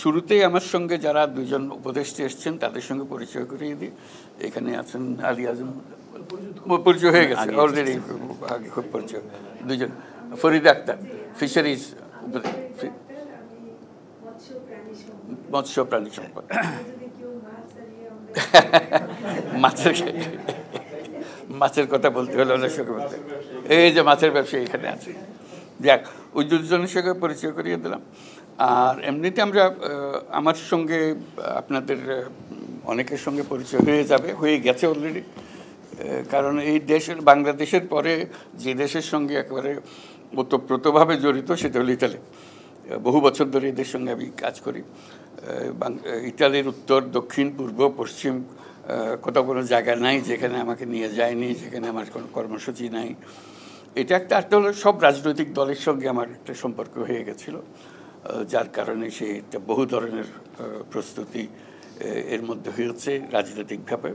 শুরুতেই আমার সঙ্গে যারা দুজন উপদেষ্টা এসছেন তাদের সঙ্গে পরিচয় করিয়ে দিই। এখানে আছেন আলী আজম, পরিচয় হয়ে গেছে অলরেডি, আগে খুব পরিচয়। দুজন ফরিদা আক্তার, ফিশারিজ মৎস্য প্রাণী সম্পদ। মাছের কথা বলতে হলে অনেক সঙ্গে বলতে, এই যে মাছের ব্যবসায়ী এখানে আছে। যাক, ওই দুজনের সঙ্গে পরিচয় করিয়ে দিলাম। আর এমনিতে আমরা আমার সঙ্গে আপনাদের অনেকের সঙ্গে পরিচয় হয়ে গেছে অলরেডি। কারণ এই দেশের, বাংলাদেশের পরে যে দেশের সঙ্গে একেবারে ওতপ্রোতভাবে জড়িত সেটা হলো ইতালি। বহু বছর ধরে এদের সঙ্গে আমি কাজ করি। ইতালির উত্তর, দক্ষিণ, পূর্ব, পশ্চিম কোথাও কোনো জায়গা নাই যেখানে আমাকে নিয়ে যায়নি, যেখানে আমার কোনো কর্মসূচি নাই। এটা একটা হলো সব রাজনৈতিক দলের সঙ্গে আমার একটা সম্পর্ক হয়ে গেছিলো, যার কারণে একটা বহু ধরনের প্রস্তুতি এর মধ্যে হয়েছে রাজনৈতিকভাবে।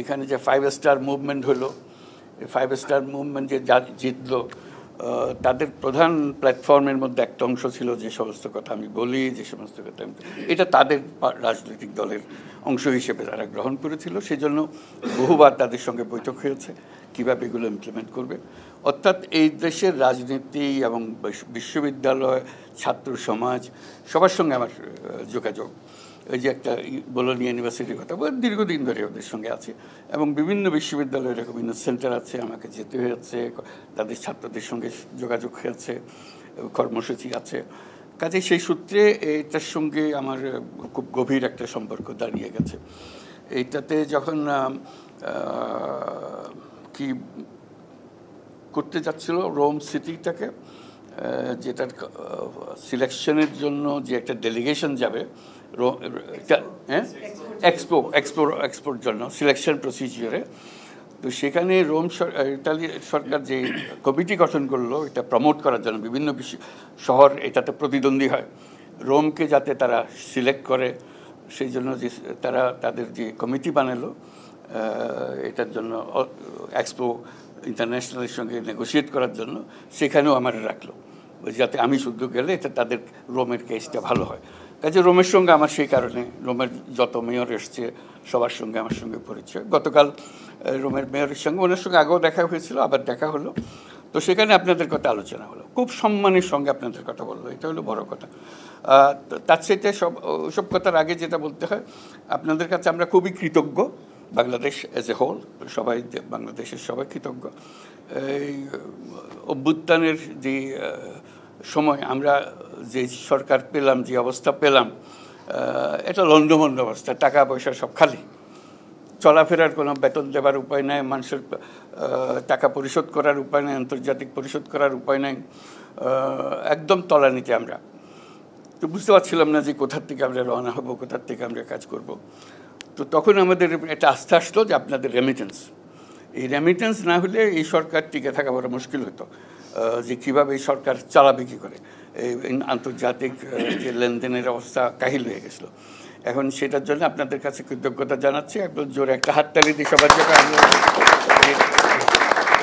এখানে যে 5 স্টার মুভমেন্ট হলো, এই 5 স্টার মুভমেন্ট যে জিতলো, তাদের প্রধান প্ল্যাটফর্মের মধ্যে একটা অংশ ছিল যে সমস্ত কথা আমি বলি, যে সমস্ত কথা এটা তাদের রাজনৈতিক দলের অংশ হিসেবে তারা গ্রহণ করেছিল। সেজন্য বহুবার তাদের সঙ্গে বৈঠক হয়েছে কীভাবে এগুলো ইমপ্লিমেন্ট করবে। অর্থাৎ এই দেশের রাজনীতি এবং বিশ্ববিদ্যালয়, ছাত্র সমাজ সবার সঙ্গে আমার যোগাযোগ। ওই যে একটা বোলোনি ইউনিভার্সিটির কথা দীর্ঘদিন ধরে ওদের সঙ্গে আছে, এবং বিভিন্ন বিশ্ববিদ্যালয়ে এরকম সেন্টার আছে, আমাকে যেতে হয়েছে, তাদের ছাত্রদের সঙ্গে যোগাযোগ হয়েছে, কর্মসূচি আছে। কাজে সেই সূত্রে এটার সঙ্গে আমার খুব গভীর একটা সম্পর্ক দাঁড়িয়ে গেছে। এইটাতে যখন কি করতে যাচ্ছিল রোম সিটিটাকে, যেটার সিলেকশনের জন্য যে একটা ডেলিগেশন যাবে এক্সপোর জন্য সিলেকশন প্রসিজিওরে, তো সেখানে ইতালি সরকার যে কমিটি গঠন করলো এটা প্রমোট করার জন্য, বিভিন্ন শহর এটাতে প্রতিদ্বন্দ্বী হয়, রোমকে যাতে তারা সিলেক্ট করে সেই জন্য যে তারা তাদের যে কমিটি বানালো এটার জন্য, এক্সপো ইন্টারন্যাশনালের সঙ্গে নেগোশিয়েট করার জন্য, সেখানেও আমার রাখলো যাতে আমি শুদ্ধ গেলে এটা তাদের রোমের কেসটা ভালো হয়। কাজে রোমের সঙ্গে আমার সেই কারণে, রোমের যত মেয়র এসছে সবার সঙ্গে আমার সঙ্গে পরিচয়। গতকাল রোমের মেয়রের সঙ্গে, ওনার সঙ্গে আগেও দেখা হয়েছিল, আবার দেখা হলো। তো সেখানে আপনাদের কথা আলোচনা হলো, খুব সম্মানের সঙ্গে আপনাদের কথা বললো, এটা হলো বড় কথা। তার সাথে সব কথার আগে যেটা বলতে হয়, আপনাদের কাছে আমরা খুবই কৃতজ্ঞ, বাংলাদেশ অ্যাজ এ হোল, সবাই, বাংলাদেশের সবাই কৃতজ্ঞ। এই অভ্যুত্থানের যে সময় আমরা যে সরকার পেলাম, যে অবস্থা পেলাম, এটা লণ্ডভণ্ড অবস্থা, টাকা পয়সা সব খালি, চলাফেরার কোনো বেতন দেবার উপায় নাই, মানুষের টাকা পরিশোধ করার উপায় নেই, আন্তর্জাতিক পরিশোধ করার উপায় নেই, একদম তলানিতে আমরা। তো বুঝতে পারছিলাম না যে কোথার থেকে আমরা রওনা হব, কোথার থেকে আমরা কাজ করব। তো তখন আমাদের একটা আস্থা আসলো যে আপনাদের রেমিটেন্স, এই রেমিটেন্স না হলে এই সরকার টিকে থাকা বড় মুশকিল হতো, যে কীভাবে এই সরকার চালাবে কী করে, এই আন্তর্জাতিক যে লেনদেনের অবস্থা কাহিল হয়ে গেছিলো। এখন সেটার জন্য আপনাদের কাছে কৃতজ্ঞতা জানাচ্ছি, একদম জোরে একটা হাততালি দিই সবার জন্য।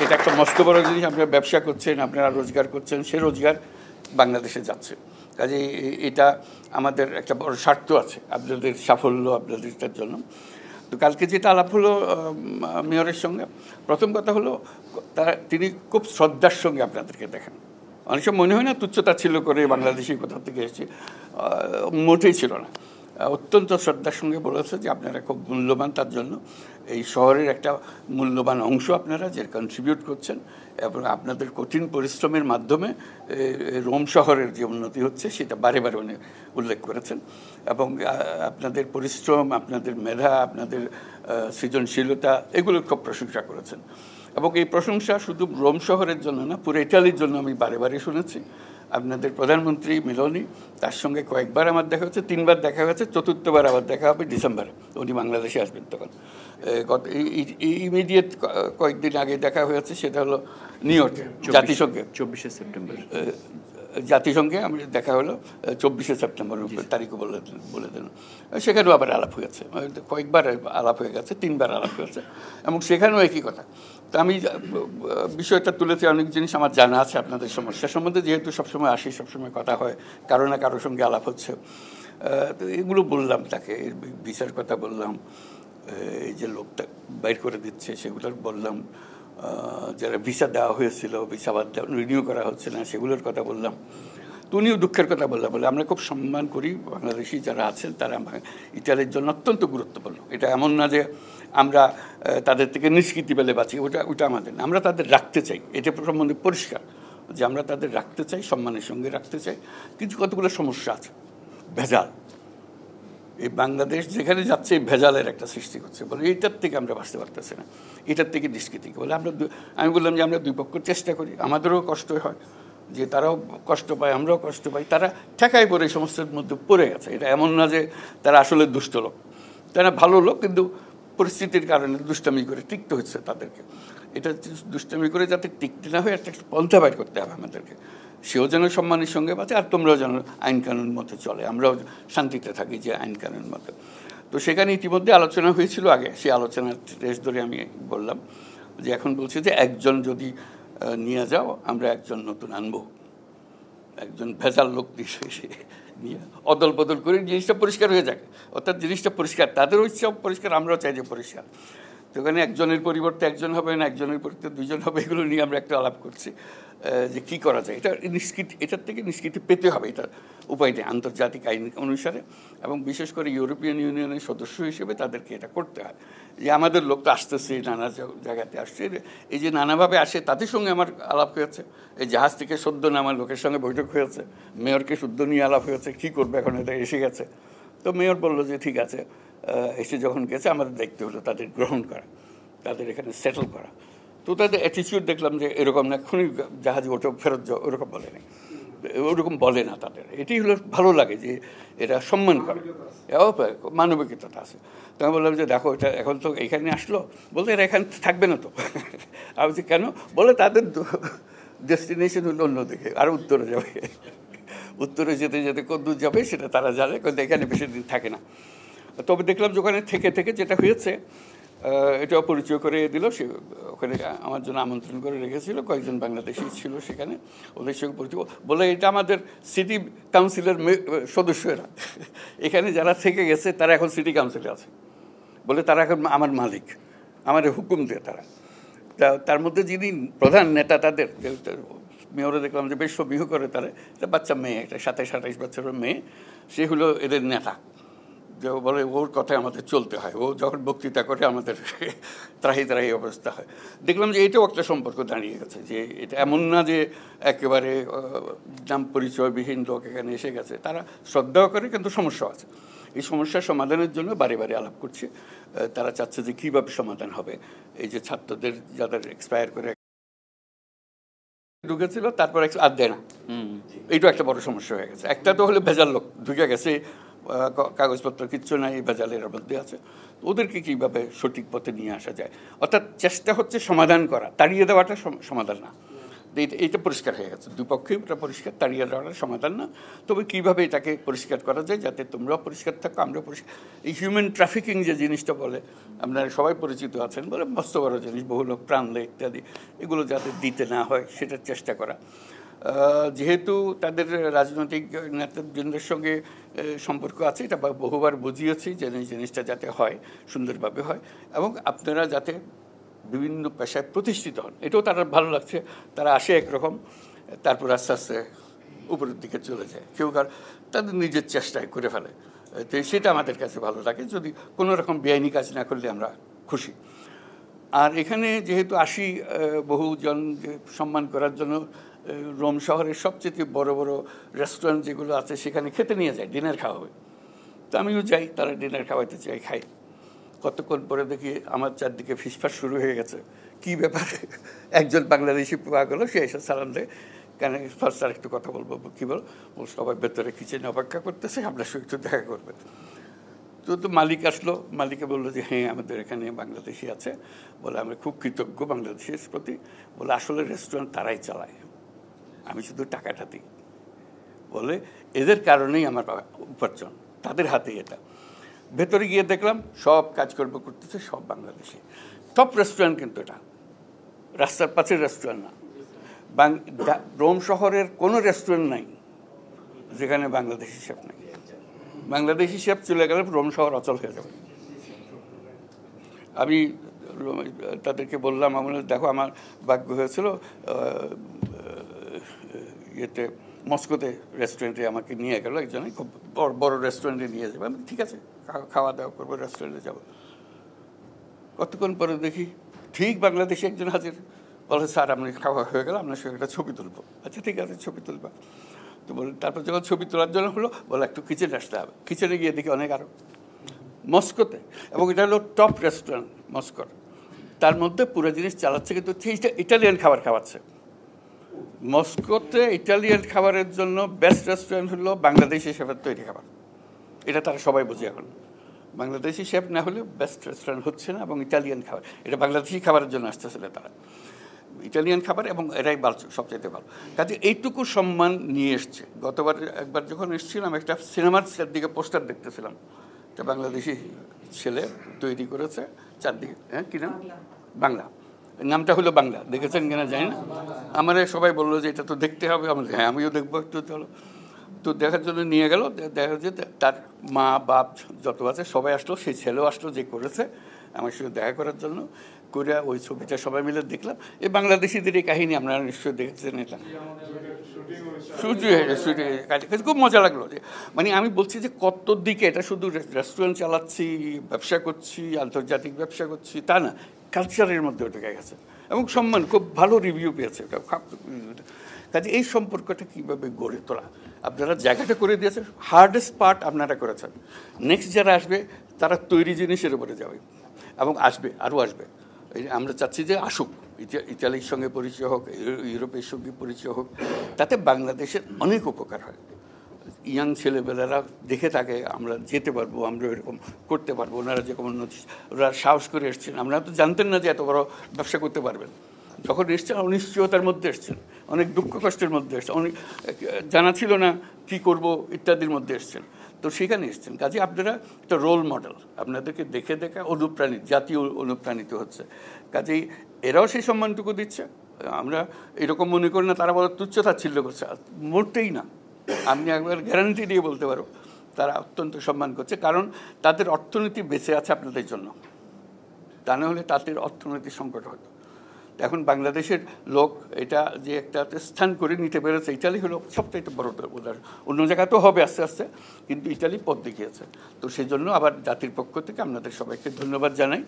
এটা একটা মস্ত বড় জিনিস, আপনারা ব্যবসা করছেন, আপনারা রোজগার করছেন, সে রোজগার বাংলাদেশে যাচ্ছে। কাজে এটা আমাদের একটা বড় স্বার্থ আছে, আপনাদের সাফল্য, আপনাদেরটার জন্য। তো কালকে যেটা আলাপ হলো মেয়রের সঙ্গে, প্রথম কথা হলো তিনি খুব শ্রদ্ধার সঙ্গে আপনাদেরকে দেখেন। অনেক সময় মনে হয় না তুচ্ছতা ছিল করে বাংলাদেশি কোথা থেকে এসেছি, মোটেই ছিল না। অত্যন্ত শ্রদ্ধার সঙ্গে বলেছে যে আপনারা খুব মূল্যবান, তার জন্য এই শহরের একটা মূল্যবান অংশ আপনারা যে কন্ট্রিবিউট করছেন, এবং আপনাদের কঠিন পরিশ্রমের মাধ্যমে রোম শহরের যে উন্নতি হচ্ছে সেটা বারে বারে উনি উল্লেখ করেছেন। এবং আপনাদের পরিশ্রম, আপনাদের মেধা, আপনাদের সৃজনশীলতা, এগুলোর খুব প্রশংসা করেছেন। এবং এই প্রশংসা শুধু রোম শহরের জন্য না, পুরো ইটালির জন্য আমি বারে বারে শুনেছি। আপনাদের প্রধানমন্ত্রী মেলোনি, তার সঙ্গে কয়েকবার আমার দেখা হয়েছে, 3বার দেখা হয়েছে, চতুর্থবার আবার দেখা হবে ডিসেম্বরে, উনি বাংলাদেশে আসবেন তখন। ইমিডিয়েট কয়েকদিন আগে দেখা হয়েছে, সেটা হলো নিউ ইয়র্কে, জাতিসংঘে 24শে সেপ্টেম্বর। জাতিসংঘে আমি দেখা হলো 24শে সেপ্টেম্বর তারিখও বলে দিন, সেখানেও আবার আলাপ হয়েছে, কয়েকবার আলাপ হয়ে গেছে, 3বার আলাপ হয়েছে, এবং সেখানেও একই কথা। তো আমি বিষয়টা তুলেছি, অনেক জিনিস আমার জানা আছে আপনাদের সমস্যা সম্বন্ধে, যেহেতু সবসময় আসি, সবসময় কথা হয়, কারো না কারোর সঙ্গে আলাপ হচ্ছে। তো এগুলো বললাম তাকে, ভিসার কথা বললাম, এই যে লোকটা বাইর করে দিচ্ছে সেগুলোর বললাম, যারা ভিসা দেওয়া হয়েছিল ভিসা বাদ রিনিউ করা হচ্ছে না সেগুলোর কথা বললাম। তো উনিও দুঃখের কথা বললাম, বলে আমরা খুব সম্মান করি বাংলাদেশি যারা আছেন, তারা ইটালির জন্য অত্যন্ত গুরুত্বপূর্ণ। এটা এমন না যে আমরা তাদের থেকে নিষ্কৃতি পেলে বাঁচি, ওটা আমাদের না, আমরা তাদের রাখতে চাই, এটা সম্বন্ধে পরিষ্কার যে আমরা তাদের রাখতে চাই, সম্মানের সঙ্গে রাখতে চাই। কিন্তু কতগুলো সমস্যা আছে, ভেজাল, এই বাংলাদেশ যেখানে যাচ্ছে ভেজালের একটা সৃষ্টি করছে, বলে এইটার থেকে আমরা বাঁচতে পারতেছি না, এটার থেকে নিষ্কৃতি বলে আমি বললাম যে আমরা দুই পক্ষ চেষ্টা করি, আমাদেরও কষ্ট হয়, যে তারাও কষ্ট পায়, আমরাও কষ্ট পাই, তারা ঠেকায় পড়ে এই সমস্যার মধ্যে পড়ে গেছে। এটা এমন না যে তারা আসলে দুষ্ট লোক, তারা ভালো লোক, কিন্তু পরিস্থিতির কারণে দুষ্টামি করে টিকতে হচ্ছে তাদেরকে। এটা দুষ্টামি করে যাতে টিকতে না হয় একটা পন্থা বাইর করতে হবে আমাদেরকে, সেও যেন সম্মানের সঙ্গে বাঁচে, আর তোমরাও যেন আইন কানুন মতো চলে, আমরাও শান্তিতে থাকি যে আইন কানুন মতো। তো সেখানে ইতিমধ্যে আলোচনা হয়েছিল আগে, সেই আলোচনার রেশ ধরে আমি বললাম যে এখন বলছি যে একজন যদি নিয়ে যাও, আমরা একজন নতুন আনবো, একজন ভেজাল লোক নিয়ে অদল বদল করে জিনিসটা পরিষ্কার হয়ে যাক, অর্থাৎ জিনিসটা পরিষ্কার, তাদেরও ইচ্ছা পরিষ্কার, আমরাও চাই যে পরিষ্কার। তো ওখানে একজনের পরিবর্তে একজন হবে না, একজনের পরিবর্তে দুজন হবে, এগুলো নিয়ে আমরা একটা আলাপ করছি যে কী করা যায়। এটা নিষ্কৃতি, এটার থেকে নিষ্কৃতি পেতে হবে, এটার উপায় নেই আন্তর্জাতিক আইন অনুসারে, এবং বিশেষ করে ইউরোপিয়ান ইউনিয়নের সদস্য হিসেবে তাদেরকে এটা করতে হয়। যে আমাদের লোক তো আসতেছে, নানা জায়গাতে আসছে, এই যে নানাভাবে আসে, তাদের সঙ্গে আমার আলাপ হয়েছে, এই জাহাজ থেকে সদ্য নামার লোকের সঙ্গে বৈঠক হয়েছে, মেয়রকে শুদ্ধ নিয়ে আলাপ হয়েছে, কী করবে এখন, এটা এসে গেছে। তো মেয়র বললো যে ঠিক আছে, এসে যখন গেছে আমাদের দায়িত্ব হলো তাদের গ্রহণ করা, তাদের এখানে সেটেল করা। তো তাদের অ্যাটিচিউড দেখলাম যে এরকম না, এখনই জাহাজে ওঠো ফেরত যাও, ওরকম বলে না, ওরকম বলে না তাদের। এটি হলো ভালো লাগে যে এরা সম্মান করে, মানবিকতা আছে। তো আমি বললাম যে দেখো, এটা এখন তো এখানে আসলো, বলতে এরা এখানে থাকবে না তো। আমি বলছি কেন, বলে তাদের ডেস্টিনেশন হলো অন্যদিকে, আর উত্তরে যাবে, উত্তরে যেতে যেতে কদ্দূর যাবে সেটা তারা জানে, কিন্তু এখানে বেশি দিন থাকে না। তবে দেখলাম যে ওখানে থেকে থেকে যেটা হয়েছে, এটাও পরিচয় করে দিল, সে ওখানে আমার জন্য আমন্ত্রণ করে রেখেছিল, কয়েকজন বাংলাদেশি ছিল সেখানে, ওদের সঙ্গে পরিচয়, বলে এটা আমাদের সিটি কাউন্সিলের সদস্যরা, এখানে যারা থেকে গেছে তারা এখন সিটি কাউন্সিলে আছে, বলে তারা এখন আমার মালিক, আমার হুকুম দিয়ে তারা। তার মধ্যে যিনি প্রধান নেতা তাদের, মেয়রে দেখলাম যে বেশ সবিহ করে, তারা একটা বাচ্চা মেয়ে, একটা 27-28 বছরের মেয়ে, সে হলো এদের নেতা। যে বলে ওর কথায় আমাদের চলতে হয়, ও যখন বক্তৃতা করে আমাদের ত্রাহি ত্রাহি অবস্থা হয়। দেখলাম যে এটাও একটা সম্পর্ক দাঁড়িয়ে গেছে, যে এটা এমন না যে একেবারে নাম পরিচয়বিহীন লোক এখানে এসে গেছে, তারা শ্রদ্ধাও করে, কিন্তু সমস্যা আছে। এই সমস্যার সমাধানের জন্য বারে বারে আলাপ করছে, তারা চাচ্ছে যে কীভাবে সমাধান হবে। এই যে ছাত্রদের যাদের এক্সপায়ার করে ঢুকেছিল, তারপর আর দেয় না, এইটাও একটা বড় সমস্যা হয়ে গেছে। একটা তো হলে ভেজাল লোক ঢুকে গেছে, কাগজপত্র কিচ্ছু নাই, ভেজালের মধ্যে আছে, ওদেরকে কীভাবে সঠিক পথে নিয়ে আসা যায়। অর্থাৎ চেষ্টা হচ্ছে সমাধান করা, তাড়িয়ে দেওয়াটা সমাধান না। এইটা পরিষ্কার হয়ে গেছে, দুপক্ষেই এটা পরিষ্কার, তাড়িয়ে দেওয়াটা সমাধান না। তবে কীভাবে এটাকে পরিষ্কার করা যায় যাতে তোমরাও পরিষ্কার থাকো, আমরাও পরিষ্কার। এই হিউম্যান ট্রাফিকিং যে জিনিসটা বলে, আপনারা সবাই পরিচিত আছেন, বলে মস্ত বড় জিনিস, বহু লোক প্রাণ দেয় ইত্যাদি, এগুলো যাতে দিতে না হয় সেটার চেষ্টা করা। যেহেতু তাদের রাজনৈতিক নেতৃবৃন্দের সঙ্গে সম্পর্ক আছে, এটা বহুবার বুঝিয়েছি যে এই জিনিসটা যাতে হয়, সুন্দরভাবে হয়, এবং আপনারা যাতে বিভিন্ন পেশায় প্রতিষ্ঠিত হন, এটাও তারা ভালো লাগছে। তারা আসে একরকম, তারপর আস্তে আস্তে উপরের দিকে চলে যায়, কেউ তাদের নিজের চেষ্টায় করে ফেলে। তো সেটা আমাদের কাছে ভালো লাগে, যদি কোনো রকম বেআইনি কাজ না করলে আমরা খুশি। আর এখানে যেহেতু আসি বহুজন সম্মান করার জন্য, রোম শহরের সবচেয়ে বড় বড় রেস্টুরেন্ট যেগুলো আছে সেখানে খেতে নিয়ে যায়, ডিনার খাওয়া হবে। তো আমিও যাই, তারা ডিনার খাওয়াইতে চাই, খাই। কতক্ষণ পরে দেখি আমার চারদিকে ফিসফাস শুরু হয়ে গেছে, কি ব্যাপার। একজন বাংলাদেশি পাওয়া গেলো, সে এসে সালাম দেয়, কেন ফার্স্ট আর একটু কথা বলবো, কী বল, সবাই ভেতরে কিচেনে অপেক্ষা করতেছে, আপনার সঙ্গে একটু দেখা করবেন। তো মালিক আসলো, মালিকে বললো যে হ্যাঁ আমাদের এখানে বাংলাদেশি আছে, বলে আমরা খুব কৃতজ্ঞ বাংলাদেশের প্রতি, বলে আসলে রেস্টুরেন্ট তারাই চালায়, আমি শুধু টাকাটা দিই। বলে এদের কারণেই আমার উপার্জন, তাদের হাতেই এটা। ভেতরে গিয়ে দেখলাম সব কাজকর্ম করতেছে সব বাংলাদেশি। টপ রেস্টুরেন্ট কিন্তু এটা, রাস্তার পাশের রেস্টুরেন্ট না। রোম শহরের কোনো রেস্টুরেন্ট নাই যেখানে বাংলাদেশি শেফ নাই। বাংলাদেশি শেফ চলে গেলে রোম শহর অচল হয়ে যাবে। আমি তাদেরকে বললাম, আমার দেখো আমার ভাগ্য হয়েছিল ইয়েতে মস্কোতে রেস্টুরেন্টে আমাকে নিয়ে গেল একজনে, খুব বড় রেস্টুরেন্টে নিয়ে যাবে। আমি ঠিক আছে খাওয়া দাওয়া করবো, রেস্টুরেন্টে যাবো। কতক্ষণ পরে দেখি ঠিক বাংলাদেশি একজন হাজির, বলে স্যার আপনি খাওয়া হয়ে গেল, আপনার সঙ্গে একটা ছবি তুলবো। আচ্ছা ঠিক আছে ছবি তুলবা। তো বলে তারপর যখন ছবি তোলার জন্য হলো বলে একটু কিচেনে আসতে হবে। কিচেনে গিয়ে দেখি অনেক আরও মস্কোতে, এবং এটা হলো টপ রেস্টুরেন্ট মস্কোর। তার মধ্যে পুরো জিনিস চালাচ্ছে কিন্তু ইটালিয়ান খাবার খাওয়াচ্ছে। মস্কোতে ইটালিয়ান খাবারের জন্য বেস্ট রেস্টুরেন্ট হলো বাংলাদেশি শেফের তৈরি খাবার। এটা তারা সবাই বোঝে এখন। বাংলাদেশি শেফ না হলে বেস্ট রেস্টুরেন্ট হচ্ছে না, এবং ইটালিয়ান খাবার, এটা বাংলাদেশি খাবারের জন্য আসতেছিল তারা, ইটালিয়ান খাবার, এবং এরাই ভালো, সবচাইতে ভালো। কাজে এইটুকু সম্মান নিয়ে এসছে। গতবার একবার যখন এসেছিলাম একটা সিনেমার দিকে পোস্টার দেখতেছিলাম, একটা বাংলাদেশি ছেলে তৈরি করেছে চারদিকে, হ্যাঁ কী নাম, বাংলা, নামটা হলো বাংলা, দেখেছেন কিনা জানি না। আমার সবাই বললো যে এটা তো দেখতে হবে। আমার হ্যাঁ আমিও দেখবো একটু, চলো। তো দেখার জন্য নিয়ে গেল, দেখা যে তার মা বাপ যত আছে সবাই আসলো, সেই ছেলেও আসলো যে করেছে আমার সঙ্গে দেখা করার জন্য। করে ওই ছবিটা সবাই মিলে দেখলাম। এই বাংলাদেশিদের এই কাহিনী আপনারা নিশ্চয়ই দেখেছেন, এটা শুটিং খুব মজা লাগলো। যে মানে আমি বলছি যে কত দিকে, এটা শুধু রেস্টুরেন্ট চালাচ্ছি, ব্যবসা করছি, আন্তর্জাতিক ব্যবসা করছি তা না, কালচারের মধ্যে ঢুকে গেছে, এবং সম্মান খুব ভালো রিভিউ পেয়েছে এটা। কাজে এই সম্পর্কটা কীভাবে গড়ে তোলা, আপনারা জায়গাটা করে দিয়েছেন, হার্ডেস্ট পার্ট আপনারা করেছেন। নেক্সট যারা আসবে তারা তৈরি জিনিসের উপরে যাবে, এবং আসবে, আরও আসবে। আমরা চাচ্ছি যে আসুক, ইতালির সঙ্গে পরিচয় হোক, ইউরোপের সঙ্গে পরিচয় হোক, তাতে বাংলাদেশের অনেক উপকার হয়। ইয়াং ছেলেবেলারা দেখে থাকে আমরা যেতে পারবো, আমরা এরকম করতে পারবো। ওনারা যেরকম উন্নতি, ওরা সাহস করে এসছেন, আমরা তো জানতেন না যে এত বড় ব্যবসা করতে পারবেন। যখন এসছেন অনিশ্চয়তার মধ্যে এসছেন, অনেক দুঃখ কষ্টের মধ্যে এসছেন, অনেক জানা ছিল না কী করব ইত্যাদির মধ্যে এসছেন। তো সেখানে এসছেন। কাজে আপনারা একটা রোল মডেল, আপনাদেরকে দেখে দেখে অনুপ্রাণিত, জাতীয় অনুপ্রাণিত হচ্ছে। কাজেই এরাও সেই সম্মানটুকু দিচ্ছে। আমরা এরকম মনে করি না তারা বড় তুচ্ছ-তাচ্ছিল্য করছে, মোটেই না। আমি একবার গ্যারান্টি দিয়ে বলতে পারো তারা অত্যন্ত সম্মান করছে, কারণ তাদের অর্থনীতি বেঁচে আছে আপনাদের জন্য। তা না হলে তাদের অর্থনৈতিক সংকট হতো। এখন বাংলাদেশের লোক এটা যে একটা স্থান করে নিতে পেরেছে, ইটালি হলো সবচাইতে বড় উদাহরণ। অন্য জায়গাতেও হবে আস্তে আস্তে, কিন্তু ইটালি পথ দেখিয়েছে। তো সেই জন্য আবার জাতির পক্ষ থেকে আপনাদের সবাইকে ধন্যবাদ জানাই।